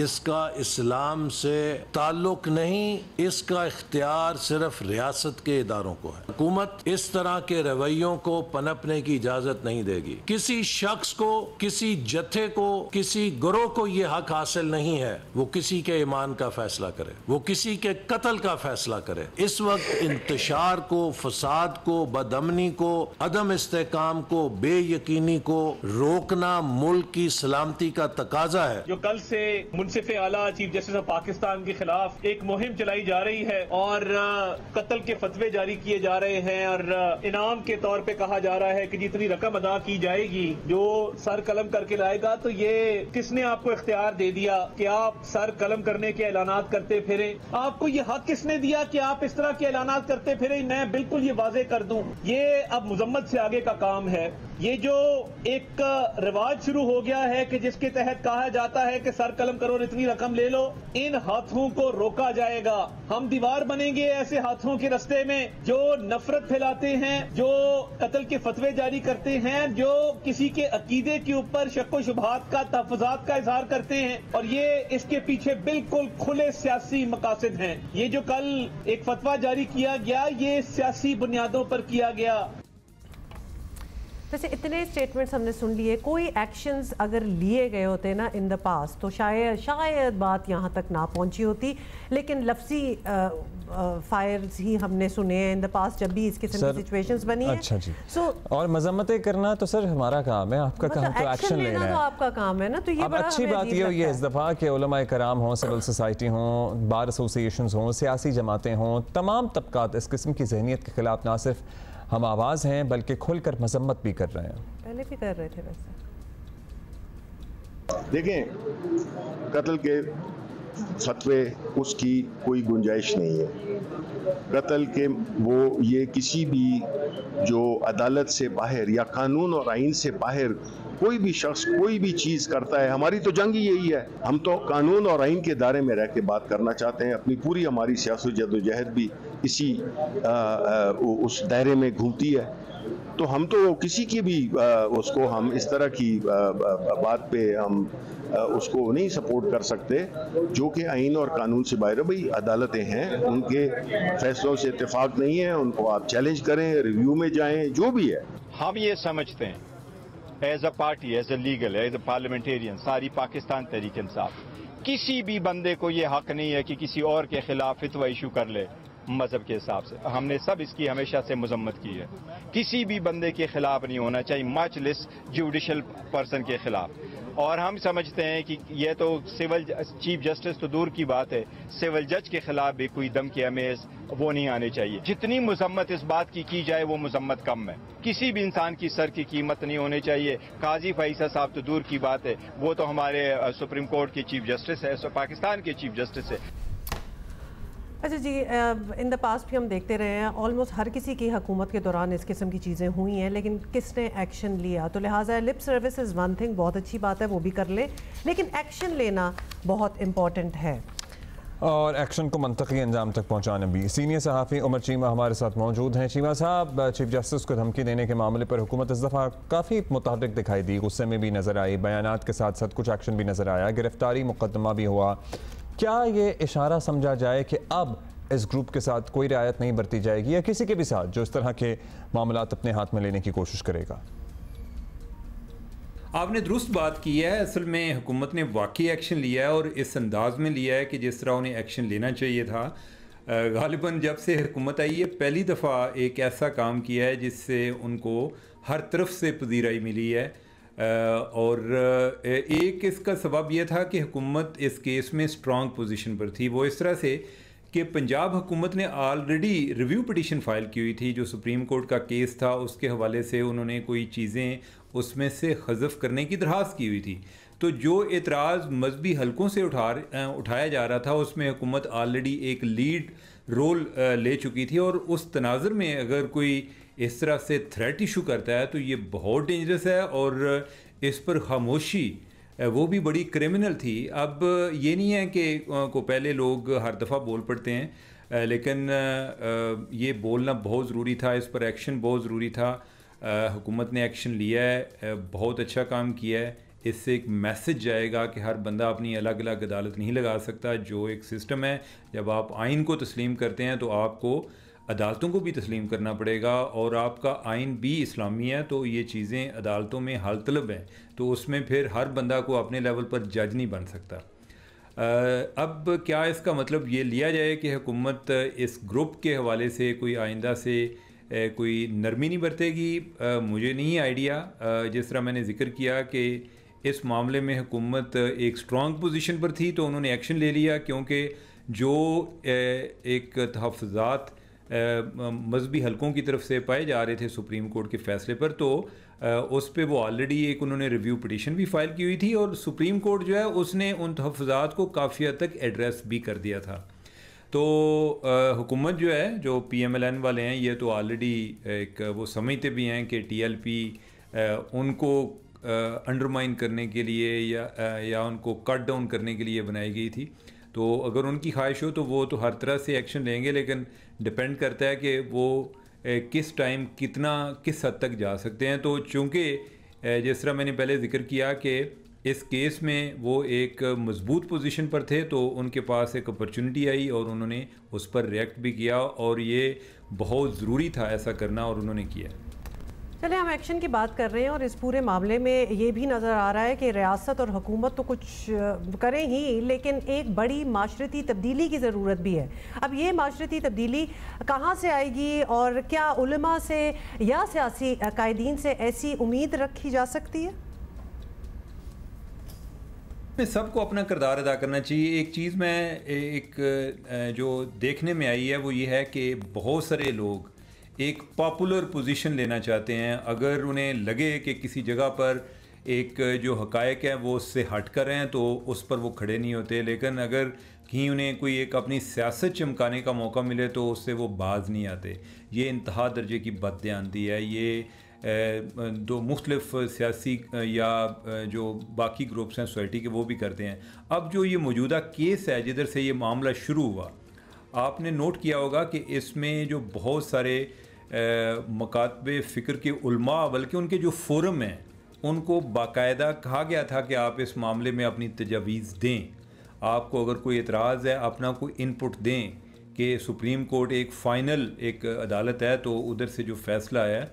اس کا اسلام سے تعلق نہیں، اس کا اختیار صرف ریاست کے اداروں کو ہے۔ حکومت اس طرح کے رویوں کو پنپنے کی اجازت نہیں دے گی۔ کسی شخص کو، کسی جتھے کو، کسی گروہ کو یہ حق حاصل نہیں ہے وہ کسی کے ایمان کا فیصلہ کرے، وہ کسی کے قتل کا فیصلہ کرے۔ اس وقت انتشار کو، فساد کو، بدامنی کو، عدم استحکام کو، بے یقینی کو روکنا ملک کی سلامتی کا تقاضا ہے۔
جو کل سے منصف اعلیٰ چیف جسٹس آف پاکستان کے خلاف ایک مہم چلائی جا رہی ہے اور قتل کے فتوے جاری کیے جا رہے ہیں اور انعام کے طور پہ کہا جا رہا ہے کہ جتنی رقم ادا کی جائے گی جو سر قلم کر کے لائے گا، تو یہ کس نے آپ کو اختیار دے دیا کہ آپ سر قلم کرنے کے اعلانات کرتے پھریں؟ آپ کو یہ حق کس نے دیا کہ آپ اس طرح کے اعلانات کرتے پھریں؟ میں بالکل یہ واضح کر دوں، یہ اب مذمت سے آگے کا کام ہے۔ یہ جو ایک رواج شروع ہو گیا ہے کہ جس کے تحت کہا جاتا ہے کہ سر قلم کرو اور اتنی رقم لے لو، ان ہاتھوں کو روکا جائے گا۔ ہم دیوار بنیں گے ایسے ہاتھوں کے رستے میں جو نفرت پھیلاتے ہیں، جو قتل کے فتوے جاری کرتے ہیں، جو کسی کے عقیدے کے اوپر شک و شبہات کا، تحفظات کا اظہار کرتے ہیں، اور یہ اس کے پیچھے بالکل کھلے سیاسی مقاصد ہیں۔ یہ جو کل ایک فتویٰ جاری کیا گیا، یہ سیاسی بنیادوں پر کیا گیا۔
ویسے اتنے سٹیٹمنٹس ہم نے سن لیے، کوئی ایکشنز اگر لیے گئے ہوتے نا ان دا پاسٹ تو شاید بات یہاں تک نہ پہنچی ہوتی، لیکن لفظی فائرز ہی ہم نے سنے ہیں ان دا پاسٹ جب بھی اس قسم کی سچویشنز بنی ہیں۔
اچھا جی، اور مذمتیں کرنا تو سر ہمارا کام ہے، آپ کا کام تو ایکشن لینا ہے،
تو آپ کا کام ہے نا۔ تو یہ
اب اچھی بات یہ ہوئی ہے اس دفعہ کہ علماء کرام ہوں، سول سوسائٹی ہوں، بار ایسوسیشنز ہوں، سیاسی جماعتیں ہوں، تمام طبقات اس قسم کی ذہنیت کے خلاف نہ صرف ہم آواز ہیں بلکہ کھل کر مذمت بھی کر رہے ہیں۔
پہلے بھی کر رہے تھے ویسے۔
دیکھیں، قتل کے فتوے اس کی کوئی گنجائش نہیں ہے۔ قتل کے وہ یہ کسی بھی جو عدالت سے باہر یا قانون اور آئین سے باہر کوئی بھی شخص کوئی بھی چیز کرتا ہے، ہماری تو جنگ ہی یہی ہے۔ ہم تو قانون اور آئین کے دائرے میں رہ کے بات کرنا چاہتے ہیں، اپنی پوری ہماری سیاسی جدوجہد بھی اسی اس دائرے میں گھومتی ہے۔ تو ہم تو کسی کی بھی اس کو ہم اس طرح کی بات پہ ہم اس کو نہیں سپورٹ کر سکتے جو کہ آئین اور قانون سے باہر ہے۔ بھئی عدالتیں ہیں، ان کے فیصلوں سے اتفاق نہیں ہے، ان کو آپ چیلنج کریں، ریویو میں جائیں، جو بھی ہے۔
ہم یہ سمجھتے ہیں as a party, as a legal, as a parliamentarian, ساری پاکستان تحریک انصاف، کسی بھی بندے کو یہ حق نہیں ہے کہ کسی اور کے خلاف فتویٰ ایشو کر لے مذہب کے حساب سے۔ ہم نے سب اس کی ہمیشہ سے مذمت کی ہے، کسی بھی بندے کے خلاف نہیں ہونا چاہیے، مچ لیس جوڈیشل پرسن کے خلاف۔ اور ہم سمجھتے ہیں کہ یہ تو سول چیف جسٹس تو دور کی بات ہے، سول جج کے خلاف بھی کوئی دھمکی امیز وہ نہیں آنے چاہیے۔ جتنی مذمت اس بات کی جائے وہ مذمت کم ہے۔ کسی بھی انسان کی سر کی قیمت نہیں ہونی چاہیے۔ قاضی فیصل صاحب تو دور کی بات ہے، وہ تو ہمارے سپریم کورٹ کے چیف جسٹس ہے، پاکستان کے چیف جسٹس ہے۔
اچھا جی، ان دا پاسٹ بھی ہم دیکھتے رہے ہیں آلموسٹ ہر کسی کی حکومت کے دوران اس قسم کی چیزیں ہوئی ہیں، لیکن کس نے ایکشن لیا؟ تو لہٰذا lip service is one thing, بہت اچھی بات ہے، وہ بھی کر لیں، لیکن ایکشن لینا بہت امپورٹنٹ ہے،
اور ایکشن کو منطقی انجام تک پہنچانا بھی۔ سینئر صحافی عمر چیمہ ہمارے ساتھ موجود ہیں۔ چیمہ صاحب، چیف جسٹس کو دھمکی دینے کے معاملے پر حکومت اس دفعہ کافی متحرک دکھائی دی، غصے میں بھی نظر آئی، بیانات کے ساتھ ساتھ کچھ ایکشن بھی نظر آیا، گرفتاری مقدمہ بھی ہوا۔ کیا یہ اشارہ سمجھا جائے کہ اب اس گروپ کے ساتھ کوئی رعایت نہیں برتی جائے گی، یا کسی کے بھی ساتھ جو اس طرح کے معاملات اپنے ہاتھ میں لینے کی کوشش کرے گا؟
آپ نے درست بات کی ہے، اصل میں حکومت نے واقعی ایکشن لیا ہے اور اس انداز میں لیا ہے کہ جس طرح انہیں ایکشن لینا چاہیے تھا۔ غالباً جب سے حکومت آئی ہے پہلی دفعہ ایک ایسا کام کیا ہے جس سے ان کو ہر طرف سے پذیرائی ملی ہے، اور ایک اس کا سبب یہ تھا کہ حکومت اس کیس میں اسٹرانگ پوزیشن پر تھی، وہ اس طرح سے کہ پنجاب حکومت نے آلریڈی ریویو پٹیشن فائل کی ہوئی تھی، جو سپریم کورٹ کا کیس تھا اس کے حوالے سے انہوں نے کوئی چیزیں اس میں سے حذف کرنے کی درخواست کی ہوئی تھی۔ تو جو اعتراض مذہبی حلقوں سے اٹھایا جا رہا تھا اس میں حکومت آلریڈی ایک لیڈ رول لے چکی تھی، اور اس تناظر میں اگر کوئی اس طرح سے تھریٹ ایشو کرتا ہے تو یہ بہت ڈینجرس ہے، اور اس پر خاموشی وہ بھی بڑی کرمنل تھی۔ اب یہ نہیں ہے کہ کو پہلے لوگ ہر دفعہ بول پڑتے ہیں، لیکن یہ بولنا بہت ضروری تھا، اس پر ایکشن بہت ضروری تھا۔ حکومت نے ایکشن لیا ہے، بہت اچھا کام کیا ہے، اس سے ایک میسج جائے گا کہ ہر بندہ اپنی الگ الگ عدالت نہیں لگا سکتا. جو ایک سسٹم ہے جب آپ آئین کو تسلیم کرتے ہیں تو آپ کو عدالتوں کو بھی تسلیم کرنا پڑے گا, اور آپ کا آئین بھی اسلامی ہے, تو یہ چیزیں عدالتوں میں حل طلب ہیں, تو اس میں پھر ہر بندہ کو اپنے لیول پر جج نہیں بن سکتا. اب کیا اس کا مطلب یہ لیا جائے کہ حکومت اس گروپ کے حوالے سے کوئی آئندہ سے کوئی نرمی نہیں برتے گی؟ مجھے نہیں آئیڈیا. جس طرح میں نے ذکر کیا کہ اس معاملے میں حکومت ایک سٹرانگ پوزیشن پر تھی تو انہوں نے ایکشن لے لیا, کیونکہ جو ایک تحفظات مذہبی حلقوں کی طرف سے پائے جا رہے تھے سپریم کورٹ کے فیصلے پر, تو اس پہ وہ آلریڈی ایک انہوں نے ریویو پٹیشن بھی فائل کی ہوئی تھی, اور سپریم کورٹ جو ہے اس نے ان تحفظات کو کافی حد تک ایڈریس بھی کر دیا تھا. تو حکومت جو ہے, جو پی ایم ایل این والے ہیں, یہ تو آلریڈی ایک وہ سمجھتے بھی ہیں کہ ٹی ایل پی ان کو انڈرمائن کرنے کے لیے یا ان کو کٹ ڈاؤن کرنے کے لیے بنائی گئی تھی. تو اگر ان کی خواہش ہو تو وہ تو ہر طرح سے ایکشن لیں گے, لیکن ڈپینڈ کرتا ہے کہ وہ کس ٹائم کس حد تک جا سکتے ہیں. تو چونکہ جس طرح میں نے پہلے ذکر کیا کہ اس کیس میں وہ ایک مضبوط پوزیشن پر تھے, تو ان کے پاس ایک اپرچونٹی آئی اور انہوں نے اس پر ریئیکٹ بھی کیا, اور یہ بہت ضروری تھا ایسا کرنا, اور انہوں نے کیا.
چلیں ہم ایکشن کی بات کر رہے ہیں, اور اس پورے معاملے میں یہ بھی نظر آ رہا ہے کہ ریاست اور حکومت تو کچھ کریں ہی, لیکن ایک بڑی معاشرتی تبدیلی کی ضرورت بھی ہے. اب یہ معاشرتی تبدیلی کہاں سے آئے گی, اور کیا علماء سے یا سیاسی قائدین سے ایسی امید رکھی جا سکتی ہے؟
سب کو اپنا کردار ادا کرنا چاہیے. ایک چیز میں ایک جو دیکھنے میں آئی ہے وہ یہ ہے کہ بہت سارے لوگ ایک پاپولر پوزیشن لینا چاہتے ہیں. اگر انہیں لگے کہ کسی جگہ پر ایک جو حقائق ہیں وہ اس سے ہٹ کر ہیں تو اس پر وہ کھڑے نہیں ہوتے, لیکن اگر کہیں انہیں کوئی ایک اپنی سیاست چمکانے کا موقع ملے تو اس سے وہ باز نہیں آتے. یہ انتہا درجے کی بددیانتی ہے. یہ دو مختلف سیاسی یا جو باقی گروپس ہیں سوسائٹی کے وہ بھی کرتے ہیں. اب جو یہ موجودہ کیس ہے جدھر سے یہ معاملہ شروع ہوا, آپ نے نوٹ کیا ہوگا کہ اس میں جو بہت سارے مکاتب فکر کے علماء, بلکہ ان کے جو فورم ہیں, ان کو باقاعدہ کہا گیا تھا کہ آپ اس معاملے میں اپنی تجاویز دیں. آپ کو اگر کوئی اعتراض ہے اپنا کوئی ان پٹ دیں کہ سپریم کورٹ ایک فائنل ایک عدالت ہے, تو ادھر سے جو فیصلہ ہے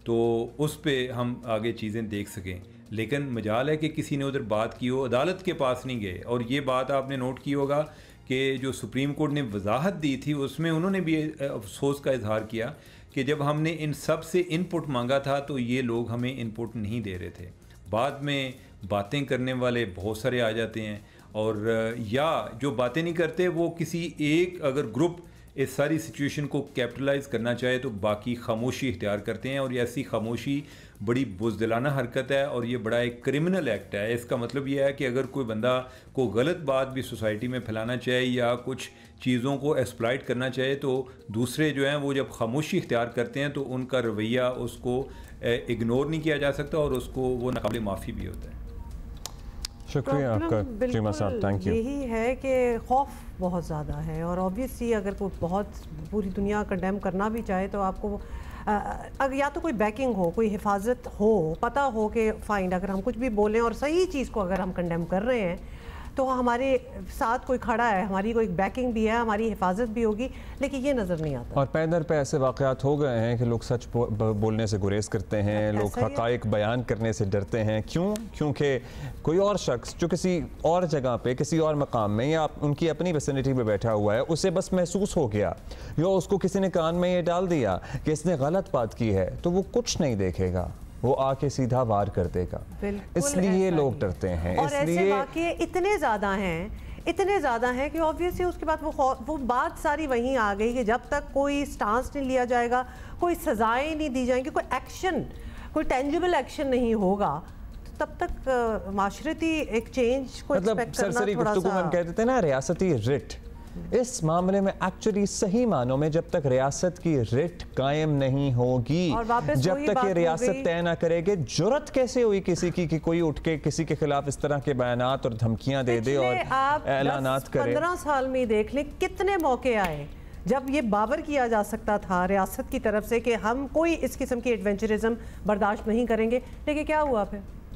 تو اس پہ ہم آگے چیزیں دیکھ سکیں. لیکن مجال ہے کہ کسی نے ادھر بات کی ہو, عدالت کے پاس نہیں گئے. اور یہ بات آپ نے نوٹ کی ہوگا کہ جو سپریم کورٹ نے وضاحت دی تھی اس میں انہوں نے بھی افسوس کا اظہار کیا کہ جب ہم نے ان سب سے ان پٹ مانگا تھا تو یہ لوگ ہمیں ان پٹ نہیں دے رہے تھے. بعد میں باتیں کرنے والے بہت سارے آ جاتے ہیں, اور یا جو باتیں نہیں کرتے وہ کسی ایک اگر گروپ اس ساری سچویشن کو کیپٹلائز کرنا چاہے تو باقی خاموشی اختیار کرتے ہیں, اور یہ ایسی خاموشی بڑی بزدلانہ حرکت ہے, اور یہ بڑا ایک کرمنل ایکٹ ہے. اس کا مطلب یہ ہے کہ اگر کوئی بندہ کو غلط بات بھی سوسائٹی میں پھیلانا چاہے یا کچھ چیزوں کو ایکسپلائٹ کرنا چاہے, تو دوسرے جو ہیں وہ جب خاموشی اختیار کرتے ہیں تو ان کا رویہ اس کو اگنور نہیں کیا جا سکتا, اور اس کو وہ ناقابل معافی بھی ہوتا ہے.
شکریہ آپ کا چیمہ صاحب, تھینک یو.
یہی ہے کہ خوف بہت زیادہ ہے, اور آبویسلی اگر کوئی بہت پوری دنیا کنڈیم کرنا بھی چاہے تو آپ کو اگر یا تو کوئی بیکنگ ہو, کوئی حفاظت ہو, پتہ ہو کہ فائنڈ اگر ہم کچھ بھی بولیں اور صحیح چیز کو اگر ہم کنڈیم کر رہے ہیں تو ہمارے ساتھ کوئی کھڑا ہے, ہماری کوئی بیکنگ بھی ہے, ہماری حفاظت بھی ہوگی, لیکن یہ نظر نہیں آتا.
اور پے در پہ ایسے واقعات ہو گئے ہیں کہ لوگ سچ بولنے سے گریز کرتے ہیں, لوگ حقائق بیان کرنے سے ڈرتے ہیں. کیونکہ کوئی اور شخص جو کسی اور جگہ پہ کسی اور مقام میں یا ان کی اپنی ویسینٹی میں بیٹھا ہوا ہے, اسے بس محسوس ہو گیا یا اس کو کسی نے کان میں یہ ڈال دیا کہ اس نے غلط بات کی ہے, تو وہ کچھ نہیں دیکھے گا, وہ آ کے سیدھا وار کر دے گا. اس لیے لوگ ڈرتے ہیں.
اور ایسے واقعے اتنے زیادہ ہیں کہ آبویسلی اس کے بعد وہ بات ساری وہیں آ گئی کہ جب تک کوئی سٹانس نہیں لیا جائے گا, کوئی سزائیں نہیں دی جائیں گی, کوئی ایکشن, کوئی ٹینجیبل ایکشن نہیں ہوگا, تب تک معاشرتی ایک چینج کو ایکسپیکٹ کرنا
سرسری گفتگو میں ہم کہتے تھے نا ریاستی رٹ, اس معاملے میں ایکچولی صحیح معنوں میں جب تک ریاست کی رٹ قائم نہیں ہوگی, جب تک یہ ریاست طے نہ کرے گی, جرت کیسے ہوئی کسی کی کہ کوئی اٹھ کے کسی کے خلاف اس طرح کے بیانات اور دھمکیاں دے دے اور اعلانات کرے.
15 سال میں دیکھ لیں کتنے موقع آئے جب یہ باور کیا جا سکتا تھا ریاست کی طرف سے کہ ہم کوئی اس قسم کی ایڈونچرزم برداشت نہیں کریں گے, لیکن کیا ہوا پھر؟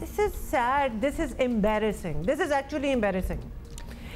This is sad. This is embarrassing. This is actually embarrassing.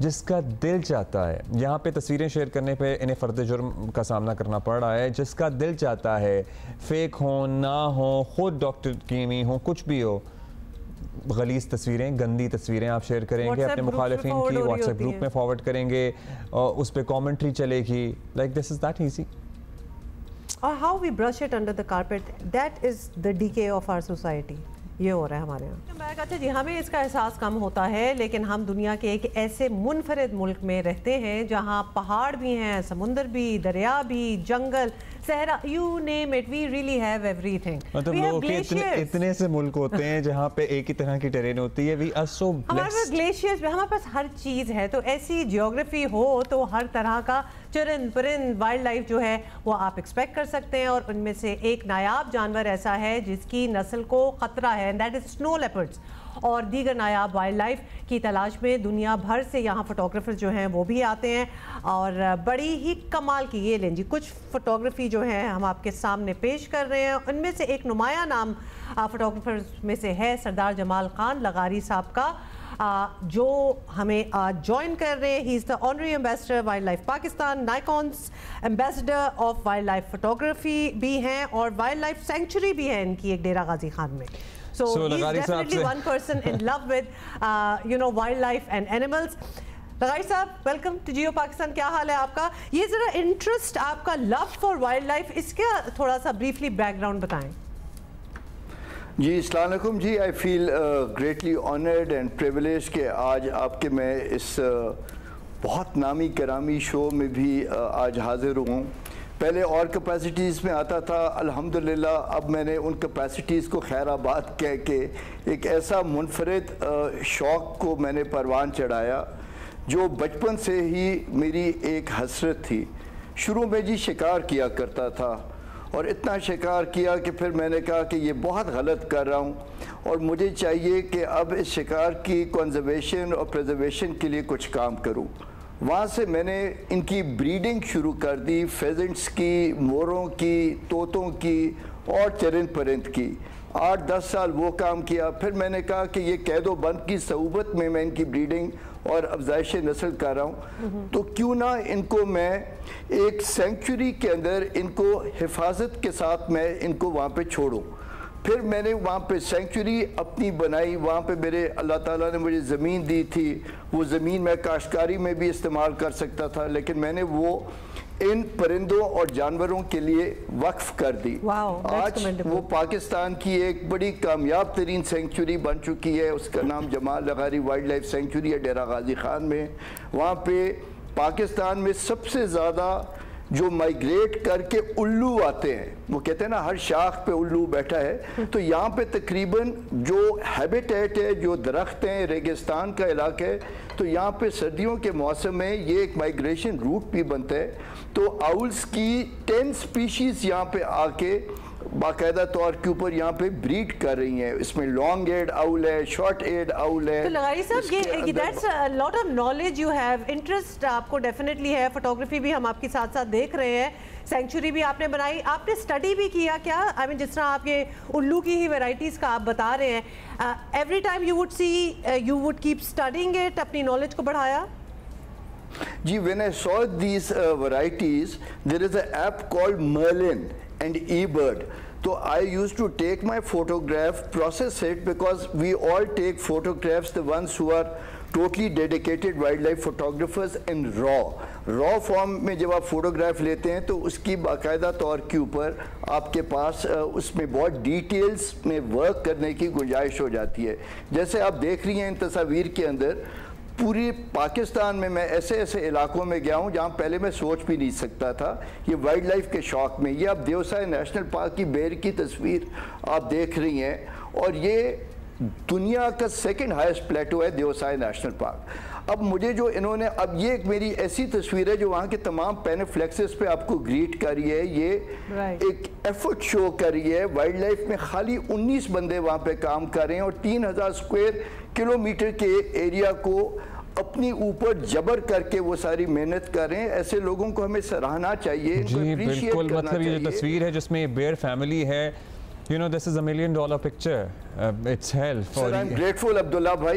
جس کا دل چاہتا ہے, یہاں پہ تصویریں شیئر کرنے پہ انہیں فرد جرم کا سامنا کرنا پڑ رہا ہے, جس کا دل چاہتا ہے فیک ہوں نہ ہوں, خود ڈاکٹر کیمی ہوں, کچھ بھی ہو, غلیظ تصویریں, گندی تصویریں آپ شیئر کریں گے اپنے مخالفین کی, واٹس ایپ گروپ میں فارورڈ کریں گے, اس پہ کامنٹری چلے گی. Like this is that easy.
اور how we brush it under the carpet, that is the decay of our society. یہ ہو رہا ہے ہمارے یہاں. اچھا جی, ہمیں اس کا احساس کم ہوتا ہے, لیکن ہم دنیا کے ایک ایسے منفرد ملک میں رہتے ہیں جہاں پہاڑ بھی ہیں, سمندر بھی, دریا بھی, جنگل, صحرا, you name it, we really have everything.
مطلب لوگ اتنے سے ملک ہوتے ہیں جہاں پہ ایک ہی طرح کی ٹرین ہوتی ہے. we are so blessed.
ہمارے پاس گلیشیئرز بھی, ہمارے پاس ہر چیز ہے. تو ایسی جیوگرافی ہو تو ہر طرح کا چرند پرند وائلڈ لائف جو ہے وہ آپ ایکسپیکٹ کر سکتے ہیں, اور ان میں سے ایک نایاب جانور ایسا ہے جس کی نسل کو خطرہ ہے, and that is snow leopards. اور دیگر نایاب وائلڈ لائف کی تلاش میں دنیا بھر سے یہاں فوٹوگرافر جو ہیں وہ بھی آتے ہیں, اور بڑی ہی کمال کی, یہ لیں جی کچھ فوٹوگرافی جو ہے ہم آپ کے سامنے پیش کر رہے ہیں. ان میں سے ایک نمایاں نام فوٹوگرافرز میں سے ہے سردار جمال خان لغاری صاحب کا, جو ہمیں جوائن کر رہے ہیں. He is the honorary ambassador wild life Pakistan, Nikon's ambassador of wildlife لائف فوٹوگرافی بھی ہیں, اور وائلڈ لائف سینکچری بھی ہے ان کی ایک ڈیرہ غازی خان میں. So he's definitely one person in love with wildlife and animals. لغاری صاحب, ویلکم ٹو جیو پاکستان. کیا حال ہے آپ کا؟ یہ ذرا انٹرسٹ آپ کا لو فار وائلڈ لائف, اس کا تھوڑا سا بریفلی بیک گراؤنڈ بتائیں.
جی السلام علیکم. جی آئی فیل گریٹلی آنرڈ اینڈ پریولیج کہ آج آپ کے میں اس بہت نامی کرامی شو میں بھی آج حاضر ہوں. پہلے اور کیپیسٹیز میں آتا تھا, الحمدللہ اب میں نے ان کیپیسٹیز کو خیر آباد کہہ کے ایک ایسا منفرد شوق کو میں نے پروان چڑھایا جو بچپن سے ہی میری ایک حسرت تھی. شروع میں جی شکار کیا کرتا تھا, اور اتنا شکار کیا کہ پھر میں نے کہا کہ یہ بہت غلط کر رہا ہوں, اور مجھے چاہیے کہ اب اس شکار کی کنزرویشن اور پریزرویشن کے لیے کچھ کام کروں. وہاں سے میں نے ان کی بریڈنگ شروع کر دی, فیزنٹس کی, موروں کی, طوطوں کی اور چرند پرند کی. 8-10 سال وہ کام کیا. پھر میں نے کہا کہ یہ قید و بند کی صعوبت میں ان کی بریڈنگ اور افزائش نسل کر رہا ہوں, تو کیوں نہ ان کو میں ایک سینکچوری کے اندر ان کو حفاظت کے ساتھ میں ان کو وہاں پہ چھوڑوں. پھر میں نے وہاں پہ سینکچوری اپنی بنائی. وہاں پہ میرے اللہ تعالیٰ نے مجھے زمین دی تھی, وہ زمین میں کاشتکاری میں بھی استعمال کر سکتا تھا, لیکن میں نے وہ ان پرندوں اور جانوروں کے لیے وقف کر دی. آج وہ پاکستان کی ایک بڑی کامیاب ترین سینکچوری بن چکی ہے. اس کا نام جمال لغاری وائلڈ لائف سینکچوری ہے ڈیرہ غازی خان میں. وہاں پہ پاکستان میں سب سے زیادہ جو مائیگریٹ کر کے الو آتے ہیں, وہ کہتے ہیں نا ہر شاخ پہ الو بیٹھا ہے, تو یہاں پہ تقریباً جو ہیبیٹیٹ ہے, جو درخت ہیں, ریگستان کا علاقہ ہے, تو یہاں پہ سردیوں کے موسم میں یہ ایک مائیگریشن روٹ بھی بنتا ہے. تو آؤلز کی 10 سپیشیز یہاں پہ آ کے باقاعدہ طور کے اوپر یہاں پہ بریڈ کر رہی ہیں. اس میں لانگ ایڈ آؤل ہے, شارٹ ایڈ آؤل ہے.
تو لغاری صاحب یہ that's a lot of knowledge you have, interest آپ کو ڈیفینیٹلی ہے. فوٹوگرافی بھی ہم آپ کے ساتھ ساتھ دیکھ رہے ہیں, سینکچوری بھی آپ نے بنائی, آپ نے اسٹڈی بھی کیا کیا؟ آئی مین جس طرح آپ یہ الو کی ہی ویرائٹیز کا آپ بتا رہے ہیں, every time you would see you would keep studying it, اپنی نالج کو بڑھایا؟
جی when I saw these varieties, there is an app called Merlin and eBird. So I used to take my photograph, process it, because we all take photographs, the ones who are totally dedicated wildlife photographers, in raw form میں جب آپ photograph لیتے ہیں تو اس کی باقاعدہ طور کے اوپر آپ کے پاس اس میں بہت ڈیٹیلز میں ورک کرنے کی گنجائش ہو جاتی ہے. جیسے آپ دیکھ رہی ہیں ان تصاویر کے اندر, پوری پاکستان میں ایسے علاقوں میں گیا ہوں جہاں پہلے میں سوچ بھی نہیں سکتا تھا. یہ وائلڈ لائف کے شوق میں, یہ آپ دیوسائے نیشنل پارک کی بیر کی تصویر آپ دیکھ رہی ہیں, اور یہ دنیا کا 2nd ہائیسٹ پلیٹو ہے دیوسائے نیشنل پارک. اب مجھے جو انہوں نے, اب یہ ایک میری ایسی تصویر ہے جو وہاں کے تمام پینیفلیکسز پہ آپ کو گریٹ کر رہی ہے. یہ ایک ایفرٹ شو کر رہی ہے. وائلڈ لائف میں خالی 19 بندے وہاں پہ کام کر رہے ہیں, اور 3000 اسکوائر کلومیٹر کے ایریا کو اپنی اوپر جبر کر کے وہ ساری محنت کر رہے ہیں. ایسے لوگوں کو ہمیں سراہنا چاہیے.
جی بالکل, مطلب یہ جو تصویر ہے جس میں بیئر فیملی ہے, You know, this is $1 million picture. It's hell.
Sir, I'm grateful, Abdullah bhai.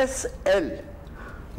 SL,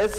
S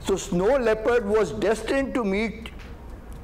So snow leopard was destined to meet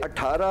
18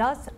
10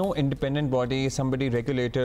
no independent body, somebody regulator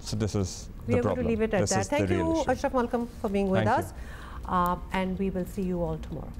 So this is the problem. We are going to leave it at that. Thank you, Ashraf Malcolm, for being with us, and we will see you all tomorrow.